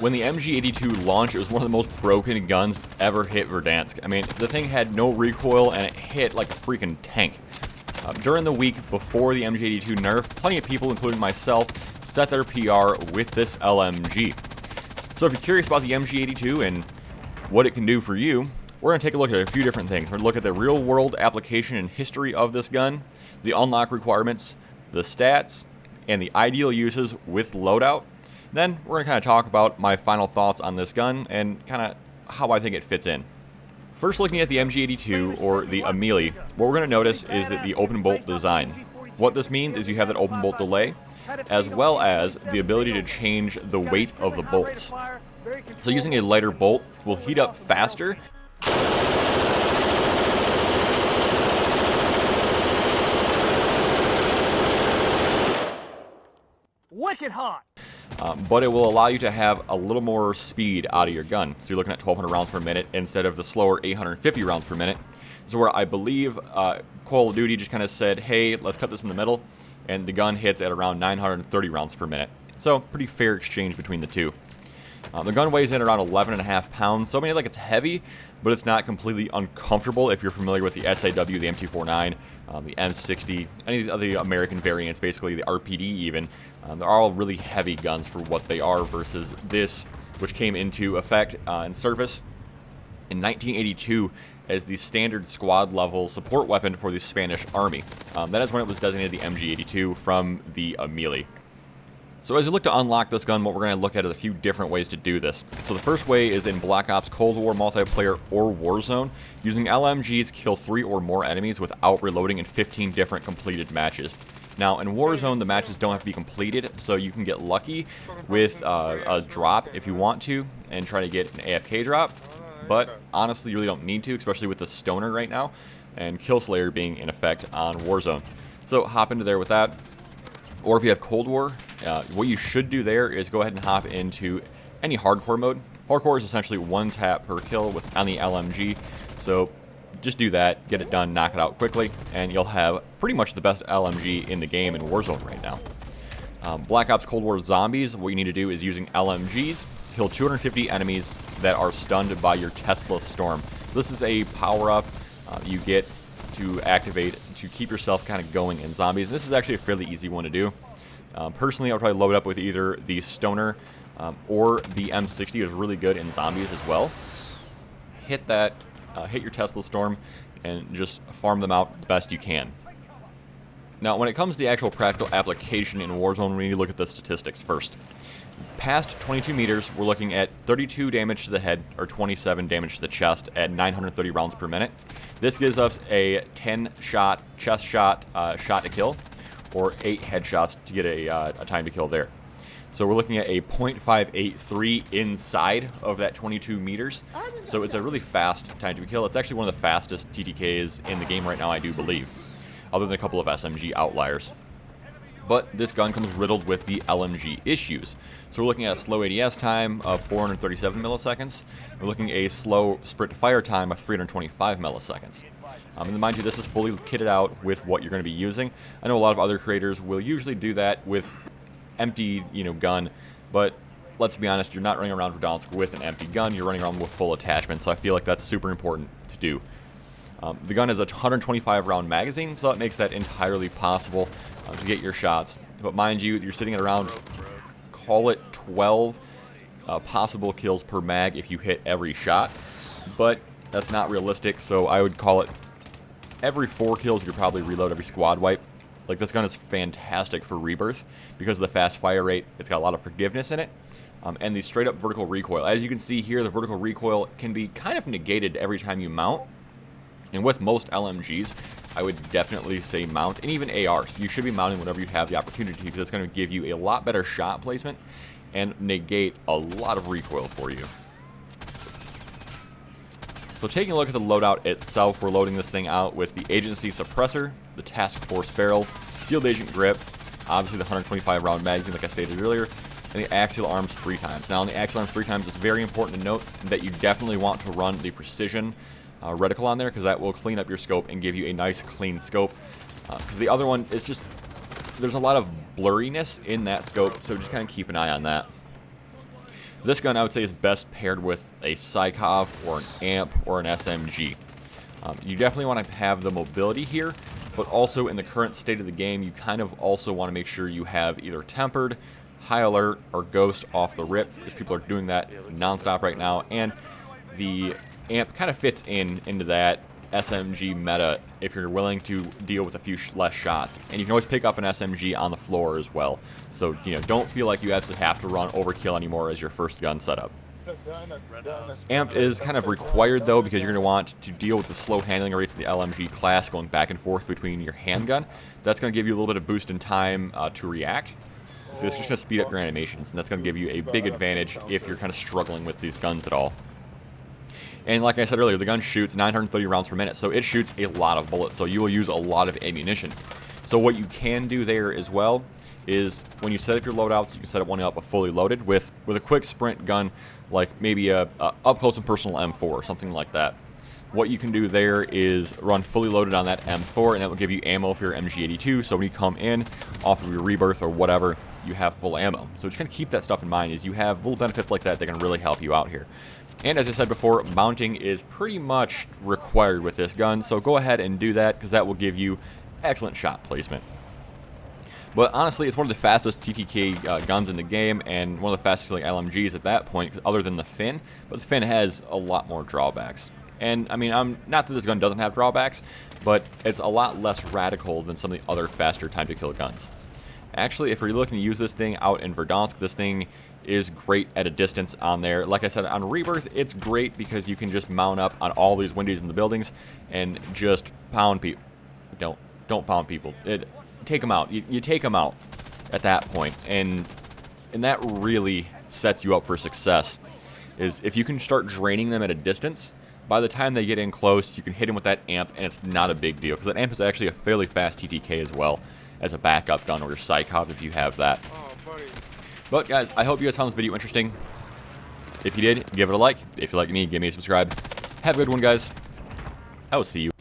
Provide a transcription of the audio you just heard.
when the MG82 launched, it was one of the most broken guns ever hit Verdansk. I mean, the thing had no recoil and it hit like a freaking tank. During the week before the MG82 nerf, plenty of people, including myself, set their PR with this LMG. So if you're curious about the MG82 and what it can do for you, we're going to take a look at a few different things. We're going to look at the real-world application and history of this gun, the unlock requirements, the stats, and the ideal uses with loadout. Then we're going to kind of talk about my final thoughts on this gun and kind of how I think it fits in. First, looking at the MG82, or the Amelie, what we're going to notice is that the open bolt design. What this means is you have that open bolt delay, as well as the ability to change the weight of the bolts. So using a lighter bolt will heat up faster. Wicked hot! But it will allow you to have a little more speed out of your gun. So you're looking at 1,200 rounds per minute instead of the slower 850 rounds per minute. So where I believe Call of Duty just kind of said, hey, let's cut this in the middle, and the gun hits at around 930 rounds per minute. So pretty fair exchange between the two. The gun weighs in around 11.5 pounds, so I mean, like, it's heavy, but it's not completely uncomfortable if you're familiar with the SAW, the M249, the M60, any of the American variants, basically the RPD even. They're all really heavy guns for what they are versus this, which came into effect in service in 1982 as the standard squad level support weapon for the Spanish Army. That is when it was designated the MG82 from the Amelie. So as you look to unlock this gun, what we're going to look at is a few different ways to do this. So the first way is in Black Ops Cold War multiplayer or Warzone. Using LMGs, kill 3 or more enemies without reloading in 15 different completed matches. Now in Warzone, the matches don't have to be completed, so you can get lucky with a drop if you want to, and try to get an AFK drop. But honestly, you really don't need to, especially with the Stoner right now, and Killslayer being in effect on Warzone. So hop into there with that. Or if you have Cold War, what you should do there is go ahead and hop into any hardcore mode. Hardcore is essentially 1 tap per kill on the LMG, so just do that, get it done, knock it out quickly, and you'll have pretty much the best LMG in the game in Warzone right now. Black Ops Cold War Zombies, what you need to do is using LMGs, kill 250 enemies that are stunned by your Tesla Storm. This is a power-up you get to activate to keep yourself kind of going in zombies. This is actually a fairly easy one to do. Personally, I would probably load up with either the Stoner or the M60 is really good in zombies as well. Hit that, hit your Tesla Storm, and just farm them out the best you can. Now, when it comes to the actual practical application in Warzone, we need to look at the statistics first. Past 22 meters, we're looking at 32 damage to the head, or 27 damage to the chest at 930 rounds per minute. This gives us a 10-shot chest shot shot to kill, or 8 headshots to get a time to kill there. So we're looking at a .583 inside of that 22 meters. So it's a really fast time to kill. It's actually one of the fastest TTKs in the game right now, I do believe, other than a couple of SMG outliers. But this gun comes riddled with the LMG issues. So we're looking at a slow ADS time of 437 milliseconds. We're looking at a slow sprint to fire time of 325 milliseconds. And mind you, this is fully kitted out with what you're going to be using. I know a lot of other creators will usually do that with empty, gun, but let's be honest, you're not running around Verdansk with an empty gun. You're running around with full attachment. So I feel like that's super important to do. The gun is a 125 round magazine, so that makes that entirely possible to get your shots. But mind you, you're sitting at around, call it 12 possible kills per mag if you hit every shot. But that's not realistic, so I would call it every 4 kills you could probably reload every squad wipe. Like, this gun is fantastic for rebirth because of the fast fire rate. It's got a lot of forgiveness in it. And the straight up vertical recoil. As you can see here, the vertical recoil can be kind of negated every time you mount. And with most LMGs, I would definitely say mount, and even ARs. You should be mounting whenever you have the opportunity because it's going to give you a lot better shot placement and negate a lot of recoil for you. So taking a look at the loadout itself, we're loading this thing out with the Agency Suppressor, the Task Force Barrel, Field Agent Grip, obviously the 125 round magazine like I stated earlier, and the Axial Arms 3 times. Now on the Axial Arms 3 times, it's very important to note that you definitely want to run the Precision reticle on there because that will clean up your scope and give you a nice clean scope. Because the other one is just, there's a lot of blurriness in that scope, so just kind of keep an eye on that. This gun, I would say, is best paired with a Psychov or an AMP or an SMG. You definitely want to have the mobility here, but also in the current state of the game, you kind of also want to make sure you have either tempered, high alert, or ghost off the rip, because people are doing that nonstop right now, and the AMP kind of fits into that SMG meta if you're willing to deal with a few less shots. And you can always pick up an SMG on the floor as well. So, don't feel like you absolutely have to run overkill anymore as your first gun setup. AMP is kind of required though, because you're going to want to deal with the slow handling rates of the LMG class going back and forth between your handgun. That's going to give you a little bit of boost in time to react. So it's just going to speed up your animations, and that's going to give you a big advantage if you're kind of struggling with these guns at all. And like I said earlier, the gun shoots 930 rounds per minute, so it shoots a lot of bullets, so you will use a lot of ammunition. So what you can do there as well is when you set up your loadouts, you can set up one up fully loaded with a quick sprint gun, like maybe a up-close and personal M4 or something like that. What you can do there is run fully loaded on that M4, and that will give you ammo for your MG82, so when you come in off of your rebirth or whatever, you have full ammo. So just kind of keep that stuff in mind, is you have little benefits like that that can really help you out here. And as I said before, mounting is pretty much required with this gun, so go ahead and do that, because that will give you excellent shot placement. But honestly, it's one of the fastest TTK guns in the game, and one of the fastest killing LMGs at that point, other than the fin, but the fin has a lot more drawbacks. And I mean, not that this gun doesn't have drawbacks, but it's a lot less radical than some of the other faster time to kill guns. Actually, if you're looking to use this thing out in Verdansk, this thing is great at a distance on there. Like I said, on Rebirth, it's great because you can just mount up on all these windows in the buildings and just pound people. Don't pound people. Take them out. You take them out at that point, and that really sets you up for success. Is if you can start draining them at a distance, by the time they get in close, you can hit them with that AMP, and it's not a big deal, because that AMP is actually a fairly fast TTK as well as a backup gun, or your Psychov if you have that. But guys, I hope you guys found this video interesting. If you did, give it a like. If you like me, give me a subscribe. Have a good one, guys. I will see you